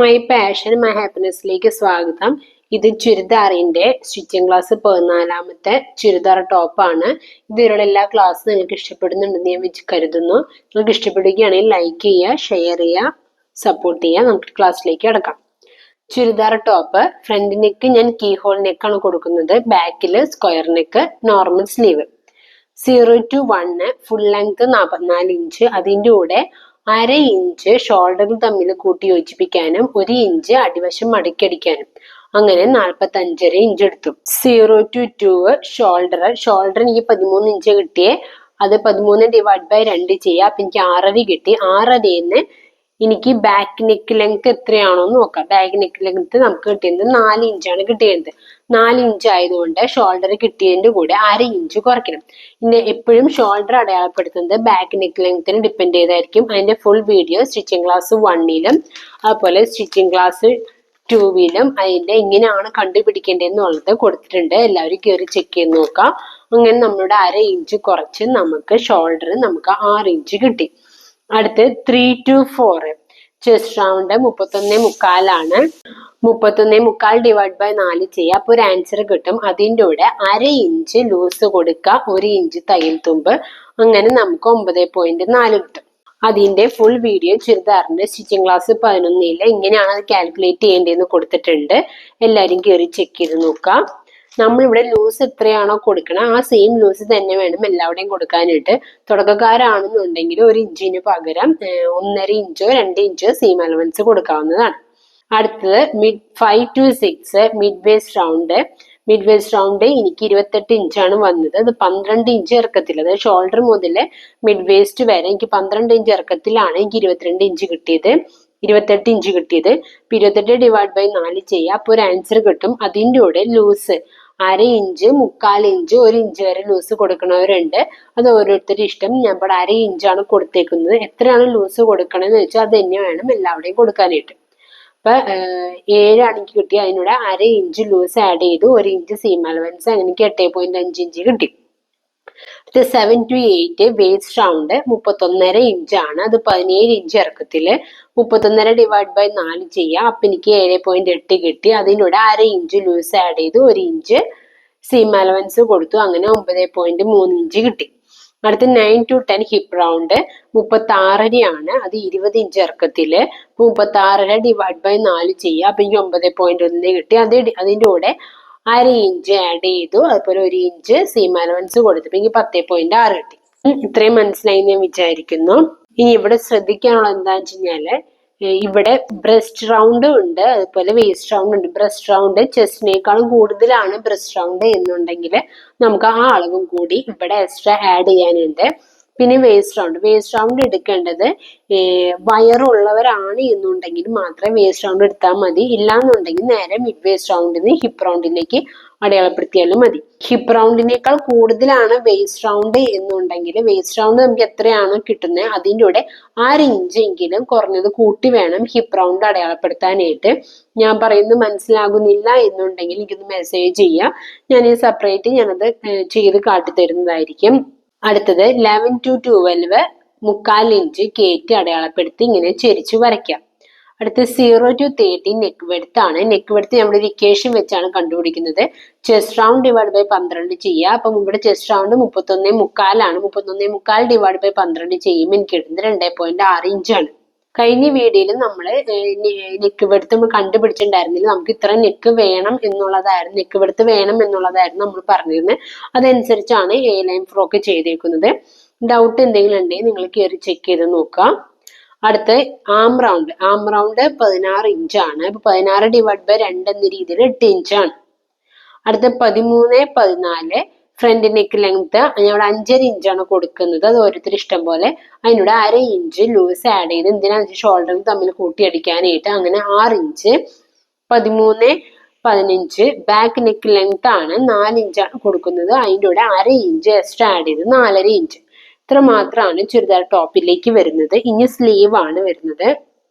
My passion my ഹാപ്പിനെസ്സിലേക്ക് സ്വാഗതം. ഇത് ചുരിദാറിന്റെ stitching class 14ാമത്തെ churidar ടോപ്പാണ്. ഇതിലുള്ള എല്ലാ ക്ലാസ്സും നിങ്ങൾക്ക് ഇഷ്ടപ്പെടുന്നുണ്ടെന്ന് ഞാൻ കരുതുന്നു. നിങ്ങൾക്ക് ഇഷ്ടപ്പെടുകയാണെങ്കിൽ ലൈക്ക് ചെയ്യുക, ഷെയർ ചെയ്യുക, സപ്പോർട്ട് ചെയ്യുക. നമുക്ക് ക്ലാസ്സിലേക്ക് കിടക്കാം. ചുരിദാർ ടോപ്പ് ഫ്രണ്ട് നെക്ക് ഞാൻ കീ ഹോൾ നെക്കാണ് കൊടുക്കുന്നത്. ബാക്കിൽ square neck, normal sleeve. 0 to 1 full length 44 inch. അതിൻ്റെ കൂടെ 1/2 ഇഞ്ച് ഷോൾഡറിൽ തമ്മിൽ കൂട്ടി യോജിപ്പിക്കാനും 1 ഇഞ്ച് അടിവശം മടക്കിയടിക്കാനും, അങ്ങനെ 45.5 ഇഞ്ച് എടുത്തു. 0 to 2 ഷോൾഡർ എനിക്ക് 13 ഇഞ്ച് കിട്ടിയേ. അത് 13 / 2 ചെയ്യുക. അപ്പൊ എനിക്ക് 6.5 കിട്ടി. 6.5 എനിക്ക് ബാക്ക് നെക്ക് ലെങ്ത് എത്രയാണോ എന്ന് നോക്കാം. ബാക്ക് നെക്ക് ലെങ്ത് നമുക്ക് കിട്ടിയത് 4 ഇഞ്ചാണ് കിട്ടിയത്. 4 ഇഞ്ച് ആയതുകൊണ്ട് ഷോൾഡർ കിട്ടിയതിന്റെ കൂടെ 1/2 ഇഞ്ച് കുറയ്ക്കണം. പിന്നെ എപ്പോഴും ഷോൾഡർ അടയാളപ്പെടുത്തുന്നത് ബാക്ക് നെക്ക് ലെങ്ത്തിന് ഡിപ്പെൻഡ് ചെയ്തായിരിക്കും. അതിന്റെ ഫുൾ വീഡിയോ സ്റ്റിച്ചിങ് ക്ലാസ് 1ലും അതുപോലെ സ്റ്റിച്ചിങ് ക്ലാസ് 2ലും അതിന്റെ എങ്ങനെയാണ് കണ്ടുപിടിക്കേണ്ടതെന്നുള്ളത് കൊടുത്തിട്ടുണ്ട്. എല്ലാവരും കയറി ചെക്ക് ചെയ്ത് നോക്കാം. അങ്ങനെ നമ്മളുടെ 1/2 ഇഞ്ച് കുറച്ച് നമുക്ക് ഷോൾഡർ 6 ഇഞ്ച് കിട്ടി. അടുത്ത് 3 to 4 ചെസ്റ്റ് റൗണ്ട് 31.25 31.25 / 4 ചെയ്യുക. അപ്പൊ ഒരു ആൻസർ കിട്ടും. അതിൻ്റെ കൂടെ 1/2 ഇഞ്ച് ലൂസ് കൊടുക്കുക, 1 ഇഞ്ച് തയ്യൽ തുമ്പ്, അങ്ങനെ നമുക്ക് 9.4 കിട്ടും. അതിന്റെ ഫുൾ വീഡിയോ ചുരിദാറിന്റെ സ്റ്റിച്ചിങ് ക്ലാസ് 11ല് എങ്ങനെയാണ് അത് കാൽക്കുലേറ്റ് ചെയ്യേണ്ടതെന്ന് കൊടുത്തിട്ടുണ്ട്. എല്ലാവരും കയറി ചെക്ക് ചെയ്ത് നോക്കാം. നമ്മളിവിടെ ലൂസ് എത്രയാണോ കൊടുക്കണം ആ സെയിം ലൂസ് തന്നെ വേണം എല്ലാവിടെയും കൊടുക്കാനായിട്ട്. തുടക്കക്കാരാണെന്നുണ്ടെങ്കിൽ 1 ഇഞ്ചിന് പകരം 1.5 ഇഞ്ചോ 2 ഇഞ്ചോ സീം അലവൻസ് കൊടുക്കാവുന്നതാണ്. അടുത്തത് 5 to 6 mid waste round. Mid waste round എനിക്ക് 28 ഇഞ്ചാണ് വന്നത്. അത് 12 ഇഞ്ച് ഇറക്കത്തിൽ, അതായത് ഷോൾഡർ മുതൽ മിഡ് വേസ്റ്റ് വരെ എനിക്ക് 12 ഇഞ്ച് ഇറക്കത്തിലാണ് എനിക്ക് 22 ഇഞ്ച് കിട്ടിയത്. 28 ഇഞ്ച് കിട്ടിയത്. 28 / 4 ചെയ്യുക. അപ്പോൾ ഒരു ആൻസർ കിട്ടും. അതിൻ്റെ കൂടെ ലൂസ് 1/2 ഇഞ്ച്, 3/4 ഇഞ്ച്, 1 ഇഞ്ച് വരെ ലൂസ് കൊടുക്കണവരുണ്ട്. അത് ഓരോരുത്തരുടെ ഇഷ്ടം. ഞാൻ ഇവിടെ 1/2 ഇഞ്ചാണ് കൊടുത്തേക്കുന്നത്. എത്രയാണ് ലൂസ് കൊടുക്കണമെന്ന് വെച്ചാൽ അത് തന്നെ വേണം എല്ലാവിടെയും കൊടുക്കാനായിട്ട്. അപ്പൊ 7 എനിക്ക് കിട്ടി. അതിനൂടെ 1/2 ഇഞ്ച് ലൂസ് ആഡ് ചെയ്തു, 1 ഇഞ്ച് സീം അലവൻസ്, അങ്ങനെ എനിക്ക് 8.5 ഇഞ്ച് കിട്ടി. 7 to 8 വേസ്റ്റ് റൗണ്ട് 31.5 ഇഞ്ചാണ്. അത് 17 ഇഞ്ച് ഇറക്കത്തില് 31.5 / 4 ചെയ്യാം. അപ്പൊ എനിക്ക് 7.8 കിട്ടി. അതിനൂടെ 1/2 ഇഞ്ച് ലൂസ് ആഡ് ചെയ്തു, 1 ഇഞ്ച് സീം അലവൻസ് കൊടുത്തു, അങ്ങനെ 9.3 ഇഞ്ച് കിട്ടി. അടുത്ത് 9 to 10 ഹിപ്പ് റൗണ്ട് 36 അത് 20 ഇഞ്ച് ഇറക്കത്തില് 36 / 4 ചെയ്യുക. അപ്പൊ എനിക്ക് 9.1 കിട്ടി. അതിന്റെ കൂടെ 1/2 ഇഞ്ച് ആഡ് ചെയ്തു, അതുപോലെ 1 ഇഞ്ച് സീം അലവൻസ് കൊടുത്തപ്പോ എനിക്ക് 10.6 കിട്ടി. ഇത്രയും മനസ്സിലായി ഞാൻ വിചാരിക്കുന്നു. ഇനി ഇവിടെ ശ്രദ്ധിക്കാനുള്ളത് എന്താണെന്ന് വെച്ച് കഴിഞ്ഞാല് ഇവിടെ ബ്രസ്റ്റ് റൗണ്ട് ഉണ്ട്, അതുപോലെ വേസ്റ്റ് റൗണ്ട് ഉണ്ട്. ബ്രസ്റ്റ് റൗണ്ട് ചെസ്റ്റിനേക്കാളും കൂടുതലാണ് ബ്രസ്റ്റ് റൗണ്ട് എന്നുണ്ടെങ്കിൽ നമുക്ക് ആ അളവും കൂടി ഇവിടെ എക്സ്ട്രാ ആഡ് ചെയ്യാനുണ്ട്. പിന്നെ വേസ്റ്റ് റൗണ്ട് എടുക്കേണ്ടത് വയറുള്ളവരാണ് എന്നുണ്ടെങ്കിൽ മാത്രമേ വേസ്റ്റ് റൗണ്ട് എടുത്താൽ മതി. ഇല്ലാന്നുണ്ടെങ്കിൽ നേരെ മിഡ് വേസ്റ്റ് റൗണ്ടിന് ഹിപ്പ് റൗണ്ടിലേക്ക് അടയാളപ്പെടുത്തിയാലും മതി. ഹിപ്പ് റൗണ്ടിനേക്കാൾ കൂടുതലാണ് വേസ്റ്റ് റൗണ്ട് എന്നുണ്ടെങ്കിൽ വേസ്റ്റ് റൗണ്ട് നമുക്ക് എത്രയാണോ കിട്ടുന്നത് അതിൻ്റെ കൂടെ 1/2 ഇഞ്ചെങ്കിലും കുറഞ്ഞത് കൂട്ടി വേണം ഹിപ്പ് റൗണ്ട് അടയാളപ്പെടുത്താനായിട്ട്. ഞാൻ പറയുന്നത് മനസ്സിലാകുന്നില്ല എന്നുണ്ടെങ്കിൽ എനിക്കൊന്ന് മെസ്സേജ് ചെയ്യുക. ഞാൻ സെപ്പറേറ്റ് ഞാനത് ചെയ്ത് കാട്ടിത്തരുന്നതായിരിക്കും. അടുത്തത് 11 to 12 3/4 ഇഞ്ച് കയറ്റി അടയാളപ്പെടുത്തി ഇങ്ങനെ ചെരിച്ചു വരയ്ക്കാം. അടുത്ത് 0 to 13 നെക്ക് വെഡ്ത്ത് ആണ്. നെക്ക് വെഡ്ത്ത് നമ്മുടെ ഒരു ഇക്വേഷൻ വെച്ചാണ് കണ്ടുപിടിക്കുന്നത്. ചെസ്റ്റ് റൗണ്ട് / 12 ചെയ്യുക. അപ്പം ഇവിടെ ചെസ്റ്റ് റൗണ്ട് 31.25 ആണ്. 31.25 / 12 ചെയ്യുമ്പോൾ എനിക്ക് കിട്ടുന്നത് 2.6 ഇഞ്ചാണ്. കഴിഞ്ഞ വീഡിയോയിൽ നമ്മൾ നെക്ക് വെഡ്ത്ത് നമ്മൾ കണ്ടുപിടിച്ചിട്ടുണ്ടായിരുന്നില്ല. നമുക്ക് ഇത്ര നെക്ക് വേണം എന്നുള്ളതായിരുന്നു നമ്മൾ പറഞ്ഞിരുന്നത്. അതനുസരിച്ചാണ് എ ലൈൻ ഫ്രോക്ക് ചെയ്തേക്കുന്നത്. ഡൗട്ട് എന്തെങ്കിലും ഉണ്ടെങ്കിൽ നിങ്ങൾ കയറി ചെക്ക് ചെയ്ത് നോക്കാം. അടുത്ത് ആം റൗണ്ട് 16 ഇഞ്ചാണ്. അപ്പൊ 16 / 2 എന്ന രീതിയിൽ 8 ഇഞ്ചാണ്. അടുത്ത 13-14 ഫ്രണ്ട് നെക്ക് ലെങ്ത് ഞാൻ 5.5 ഇഞ്ചാണ് കൊടുക്കുന്നത്. അത് ഓരോരുത്തർ ഇഷ്ടം പോലെ. അതിനൂടെ 1/2 ഇഞ്ച് ലൂസ് ആഡ് ചെയ്ത് എന്തിനാണെന്ന് ഷോൾഡറിൽ തമ്മിൽ കൂട്ടിയടിക്കാനായിട്ട്, അങ്ങനെ 6 ഇഞ്ച്. 13-15 ബാക്ക് നെക്ക് ലെങ്ത് ആണ്, 4 ഇഞ്ചാണ് കൊടുക്കുന്നത്. അതിൻ്റെ കൂടെ 1/2 ഇഞ്ച് എക്സ്ട്രാ ആഡ് ചെയ്ത് 4.5 ഇഞ്ച്. ഇത്ര മാത്രമാണ് ചുരിദാർ ടോപ്പിലേക്ക് വരുന്നത്. ഇനി സ്ലീവ് ആണ് വരുന്നത്.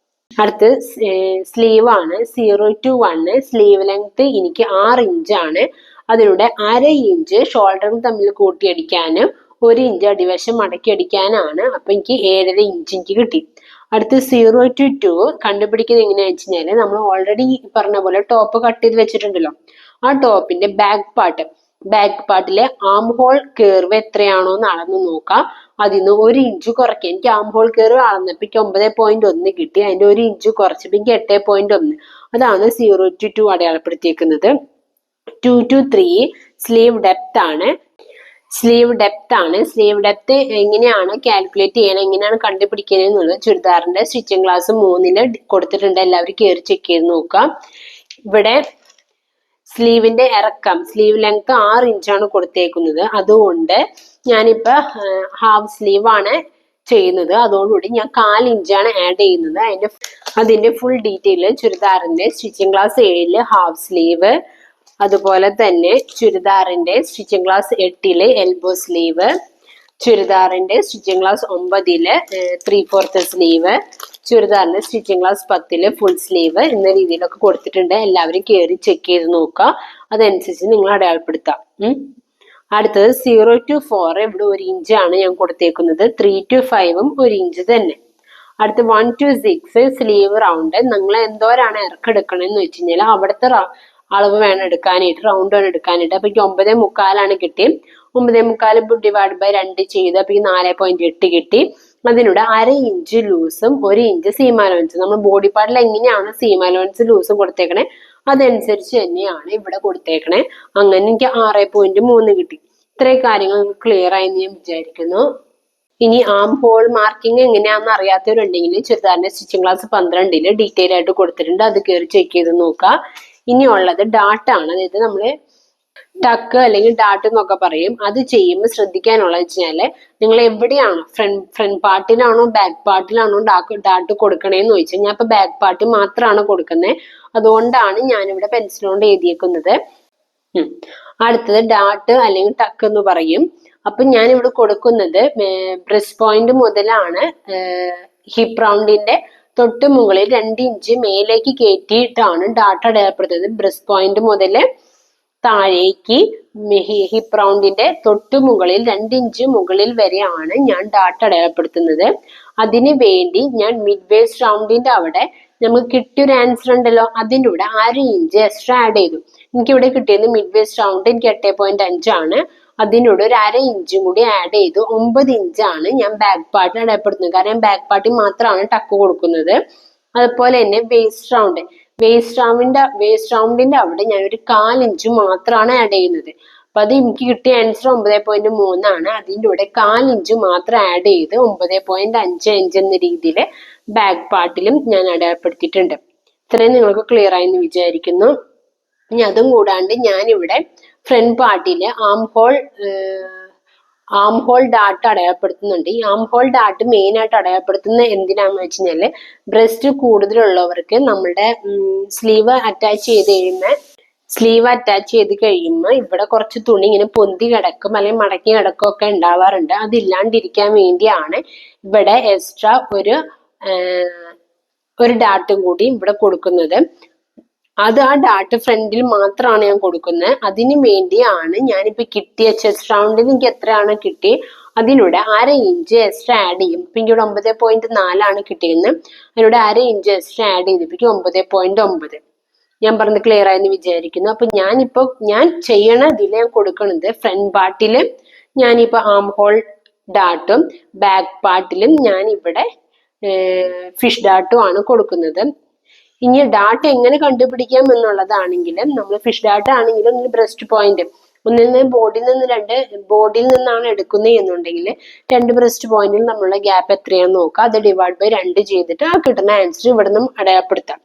അടുത്ത് സ്ലീവ് ആണ്. 0 to 1 സ്ലീവ് ലെങ്ത് എനിക്ക് 6 ഇഞ്ചാണ്. അതിലൂടെ 1/2 ഇഞ്ച് ഷോൾഡറും തമ്മിൽ കൂട്ടിയടിക്കാനും 1 ഇഞ്ച് അടിവശം മടക്കി അടിക്കാനാണ്. അപ്പൊ എനിക്ക് 7.5 ഇഞ്ച് എനിക്ക് കിട്ടി. അടുത്ത് 0 to 2 കണ്ടുപിടിക്കുന്നത് എങ്ങനെയാണെന്ന് വെച്ച് കഴിഞ്ഞാൽ നമ്മൾ ഓൾറെഡി പറഞ്ഞ പോലെ ടോപ്പ് കട്ട് ചെയ്ത് വെച്ചിട്ടുണ്ടല്ലോ. ആ ടോപ്പിന്റെ ബാക്ക് പാർട്ടിലെ ആം ഹോൾ കേർവ് എത്രയാണോ എന്ന് അളന്ന് നോക്കാം. അതിന്ന് 1 ഇഞ്ച് കുറയ്ക്കുക. എനിക്ക് ആം ഹോൾ കേർവ് അളന്നപ്പോൾ 9.1 കിട്ടി. അതിന്റെ 1 ഇഞ്ച് കുറച്ചപ്പോൾ എനിക്ക് 8.1. അതാണ് 0 to 2 അടയാളപ്പെടുത്തിയേക്കുന്നത്. 2 to 3 സ്ലീവ് ഡെപ്ത് ആണ്. സ്ലീവ് ഡെപ്ത് എങ്ങനെയാണ് കാൽക്കുലേറ്റ് ചെയ്യണം, എങ്ങനെയാണ് കണ്ടുപിടിക്കുന്നത് എന്നുള്ളത് ചുരിദാറിന്റെ സ്റ്റിച്ചിങ് ക്ലാസ് 3 കൊടുത്തിട്ടുണ്ട്. എല്ലാവരും കയറി ചെക്ക് ചെയ്ത് നോക്കാം. ഇവിടെ സ്ലീവിന്റെ ഇറക്കം, സ്ലീവ് ലെങ്ത് 6 ഇഞ്ചാണ് കൊടുത്തേക്കുന്നത്. അതുകൊണ്ട് ഞാനിപ്പോ ഹാഫ് സ്ലീവ് ആണ് ചെയ്യുന്നത്. അതോടുകൂടി ഞാൻ 4 ഇഞ്ചാണ് ആഡ് ചെയ്യുന്നത്. അതിന്റെ ഫുൾ ഡീറ്റെയിൽ ചുരിദാറിന്റെ സ്റ്റിച്ചിങ് ക്ലാസ് 7 ഹാഫ് സ്ലീവ്, അതുപോലെ തന്നെ ചുരിദാറിന്റെ സ്റ്റിച്ചിങ് ക്ലാസ് 8 എൽബോ സ്ലീവ്, ചുരിദാറിന്റെ സ്റ്റിച്ചിങ് ക്ലാസ് 9 3/4 സ്ലീവ്, ചുരിദാറിന്റെ സ്റ്റിച്ചിങ് ക്ലാസ് 10 ഫുൾ സ്ലീവ് എന്ന രീതിയിലൊക്കെ കൊടുത്തിട്ടുണ്ട്. എല്ലാവരും കയറി ചെക്ക് ചെയ്ത് നോക്കുക. അതനുസരിച്ച് നിങ്ങൾ അടയാളപ്പെടുത്താം. അടുത്തത് 0 to 4 ഇവിടെ 1 ഇഞ്ചാണ് ഞാൻ കൊടുത്തേക്കുന്നത്. 3 to 5 1 ഇഞ്ച് തന്നെ. അടുത്ത് 1 to 6 സ്ലീവ് റൗണ്ട്. നിങ്ങൾ എന്തോരാണ് ഇറക്കെടുക്കണമെന്ന് വെച്ച് കഴിഞ്ഞാൽ അവിടുത്തെ അളവ് വേണം എടുക്കാനായിട്ട്, റൗണ്ട് വേണം എടുക്കാനായിട്ട്. അപ്പൊ 9.25 കിട്ടി. 9.25 ഡിവൈഡ് ബൈ 2 ചെയ്ത് അപ്പൊ 4.8 കിട്ടി. അതിലൂടെ 1/2 ഇഞ്ച് ലൂസും 1 ഇഞ്ച് സീം അലവൻസ്. നമ്മൾ ബോഡി പാർട്ടിൽ എങ്ങനെയാണ് സീം അലവൻസ് ലൂസും കൊടുത്തേക്കണേ അതനുസരിച്ച് തന്നെയാണ് ഇവിടെ കൊടുത്തേക്കണേ. അങ്ങനെ എനിക്ക് 6.3 കിട്ടി. ഇത്രയും കാര്യങ്ങൾ ക്ലിയർ ആയി ഞാൻ വിചാരിക്കുന്നു. ഇനി ആം ഹോൾ മാർക്കിംഗ് എങ്ങനെയാണെന്ന് അറിയാത്തവരുണ്ടെങ്കിൽ ചുരിദാറിന്റെ സ്റ്റിച്ചിങ് ക്ലാസ് 12 ഡീറ്റെയിൽ ആയിട്ട് കൊടുത്തിട്ടുണ്ട്. അത് കയറി ചെക്ക് ചെയ്ത് നോക്കാം. ഇനിയുള്ളത് ഡാട്ടാണ്. അതായത് നമ്മള് ടക്ക് അല്ലെങ്കിൽ ഡാട്ട് എന്നൊക്കെ പറയും. അത് ചെയ്യുമ്പോൾ ശ്രദ്ധിക്കാനുള്ളത് വെച്ചാല് നിങ്ങൾ എവിടെയാണോ ഫ്രണ്ട് പാർട്ടിലാണോ ബാക്ക് പാർട്ടിലാണോ ഡാട്ട് കൊടുക്കണേന്ന് ചോദിച്ചാൽ ഞാൻ ഇപ്പൊ ബാക്ക് പാർട്ടി മാത്രമാണ് കൊടുക്കുന്നത്. അതുകൊണ്ടാണ് ഞാനിവിടെ പെൻസിൽ കൊണ്ട് എഴുതിയേക്കുന്നത്. അടുത്തത് ഡാട്ട് അല്ലെങ്കിൽ ടക്ക് എന്ന് പറയും. അപ്പൊ ഞാൻ ഇവിടെ കൊടുക്കുന്നത് ബ്രസ്റ്റ് പോയിന്റ് മുതലാണ് ഹിപ്പ് റൗണ്ടിന്റെ തൊട്ട് മുകളിൽ 2 ഇഞ്ച് മേലേക്ക് കയറ്റിയിട്ടാണ് ഡാട്ട് അടയാളപ്പെടുത്തുന്നത്. ബ്രസ്റ്റ് പോയിന്റ് മുതൽ താഴേക്ക് ഹിപ്പ് റൗണ്ടിന്റെ തൊട്ട് മുകളിൽ 2 ഇഞ്ച് മുകളിൽ വരെയാണ് ഞാൻ ഡാട്ട് അടയാളപ്പെടുത്തുന്നത്. അതിന് വേണ്ടി ഞാൻ മിഡ് വേസ്റ്റ് റൗണ്ടിന്റെ അവിടെ നമുക്ക് കിട്ടിയൊരു ആൻസർ ഉണ്ടല്ലോ, അതിൻ്റെ കൂടെ 1/2 ഇഞ്ച് എക്സ്ട്രാ ആഡ് ചെയ്തു. എനിക്കിവിടെ കിട്ടിയത് മിഡ് വേസ്റ്റ് റൗണ്ട് എനിക്ക് 8.5 ആണ്. അതിനോട് ഒരു 1/2 ഇഞ്ചും കൂടി ആഡ് ചെയ്തു 9 ഇഞ്ചാണ് ഞാൻ ബാക്ക് പാർട്ടിൽ അടയാളപ്പെടുത്തുന്നത്. കാരണം ബാക്ക് പാർട്ടിൽ മാത്രമാണ് ടക്ക് കൊടുക്കുന്നത്. അതുപോലെ തന്നെ വേസ്റ്റ് റൗണ്ടിന്റെ അവിടെ ഞാൻ ഒരു 1/4 ഇഞ്ച് മാത്രമാണ് ആഡ് ചെയ്യുന്നത്. അപ്പൊ അത് എനിക്ക് കിട്ടിയ ആൻസർ 9.3 ആണ്. അതിൻ്റെ കൂടെ 1/4 ഇഞ്ച് മാത്രം ആഡ് ചെയ്ത് 9.55 എന്ന രീതിയിൽ ബാക്ക് പാർട്ടിലും ഞാൻ അടയാളപ്പെടുത്തിയിട്ടുണ്ട്. ഇത്രയും നിങ്ങൾക്ക് ക്ലിയർ ആയെന്ന് വിചാരിക്കുന്നു. ഇനി അതും കൂടാണ്ട് ഞാനിവിടെ ഫ്രണ്ട് പാർട്ടിയില് ആം ഹോൾ ഡാട്ട് അടയാളപ്പെടുത്തുന്നുണ്ട്. ഈ ആം ഹോൾ ഡാട്ട് മെയിൻ ആയിട്ട് അടയാളപ്പെടുത്തുന്നത് എന്തിനാന്ന് വെച്ച് കഴിഞ്ഞാല് ബ്രസ്റ്റ് കൂടുതലുള്ളവർക്ക് നമ്മളുടെ സ്ലീവ് അറ്റാച്ച് ചെയ്ത് കഴിയുമ്പോൾ ഇവിടെ കുറച്ച് തുണി ഇങ്ങനെ പൊന്തി കിടക്കും അല്ലെങ്കിൽ മടക്കി കിടക്കും ഒക്കെ ഉണ്ടാവാറുണ്ട്. അതില്ലാണ്ടിരിക്കാൻ വേണ്ടിയാണ് ഇവിടെ എക്സ്ട്രാ ഒരു ഡാട്ടും കൂടി ഇവിടെ കൊടുക്കുന്നത്. അത് ആ ഡാട്ട് ഫ്രണ്ടിൽ മാത്രമാണ് ഞാൻ കൊടുക്കുന്നത്. അതിന് വേണ്ടിയാണ് ഞാനിപ്പോ കിട്ടിയ ചെസ്റ്റ് റൗണ്ടിൽ എനിക്ക് എത്രയാണ് കിട്ടി അതിലൂടെ 1/2 ഇഞ്ച് എക്സ്ട്രാ ആഡ് ചെയ്യും. ഇപ്പൊ എനിക്ക് 9.4 കിട്ടിയെന്ന്. അതിലൂടെ 1/2 ഇഞ്ച് എക്സ്ട്രാ ആഡ് ചെയ്തിപ്പിക്കും 9.9. ഞാൻ പറഞ്ഞത് ക്ലിയർ ആയെന്ന് വിചാരിക്കുന്നു. അപ്പൊ ഞാൻ ചെയ്യണതിൽ ഞാൻ കൊടുക്കുന്നത് ഫ്രണ്ട് പാർട്ടില് ഞാനിപ്പോ ആം ഹോൾ ഡാട്ടും ബാക്ക് പാർട്ടിലും ഞാൻ ഇവിടെ ഫിഷ് ഡാട്ടും ആണ് കൊടുക്കുന്നത്. ഇനി ഡാട്ട് എങ്ങനെ കണ്ടുപിടിക്കാം എന്നുള്ളതാണെങ്കിലും നമ്മൾ ഫിഷ് ഡാട്ട് ആണെങ്കിലും ബ്രസ്റ്റ് പോയിന്റ് ബോഡിയിൽ നിന്നാണ് എടുക്കുന്നത് എന്നുണ്ടെങ്കിൽ 2 ബ്രസ്റ്റ് പോയിന്റിൽ നമ്മളുടെ ഗ്യാപ്പ് എത്രയാണെന്ന് നോക്കാം. അത് ഡിവൈഡ് ബൈ 2 ചെയ്തിട്ട് ആ കിട്ടുന്ന ആൻസർ ഇവിടെ നിന്നും അടയാളപ്പെടുത്താം.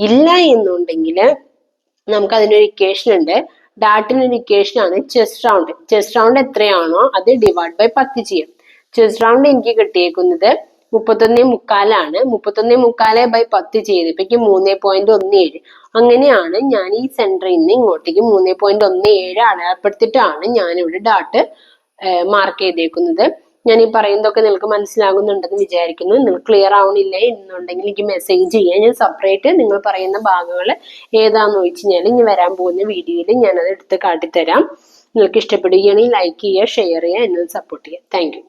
ഇല്ല എന്നുണ്ടെങ്കിൽ നമുക്ക് അതിനൊരു ഇക്വേഷൻ ഉണ്ട്. ഡാട്ടിനൊരു ഇക്വേഷൻ ആണ് ചെസ്റ്റ് റൗണ്ട് എത്രയാണോ അത് ഡിവൈഡ് ബൈ 10 ചെയ്യാം. ചെസ്റ്റ് റൗണ്ട് എനിക്ക് കിട്ടിയേക്കുന്നത് 31.25 31.25 ബൈ 10 ചെയ്തപ്പോഴേക്ക് 3.17. അങ്ങനെയാണ് ഞാൻ ഈ സെന്ററിൽ നിന്ന് ഇങ്ങോട്ടേക്ക് 3.17 അടയാളപ്പെടുത്തിയിട്ടാണ് ഞാനിവിടെ ഡാട്ട് മാർക്ക് ചെയ്തേക്കുന്നത്. ഞാൻ ഈ പറയുന്നതൊക്കെ നിങ്ങൾക്ക് മനസ്സിലാകുന്നുണ്ടെന്ന് വിചാരിക്കുന്നു. നിങ്ങൾക്ക് ക്ലിയർ ആവണില്ല എന്നുണ്ടെങ്കിൽ എനിക്ക് മെസ്സേജ് ചെയ്യാം. ഞാൻ സെപ്പറേറ്റ് നിങ്ങൾ പറയുന്ന ഭാഗങ്ങൾ ഏതാന്ന് ചോദിച്ചു കഴിഞ്ഞാൽ ഇനി വരാൻ പോകുന്ന വീഡിയോയിൽ ഞാനത് എടുത്ത് കാട്ടിത്തരാം. നിങ്ങൾക്ക് ഇഷ്ടപ്പെടുകയാണെങ്കിൽ ലൈക്ക് ചെയ്യുക, ഷെയർ ചെയ്യുക, എന്നെ സപ്പോർട്ട് ചെയ്യുക. Thank you.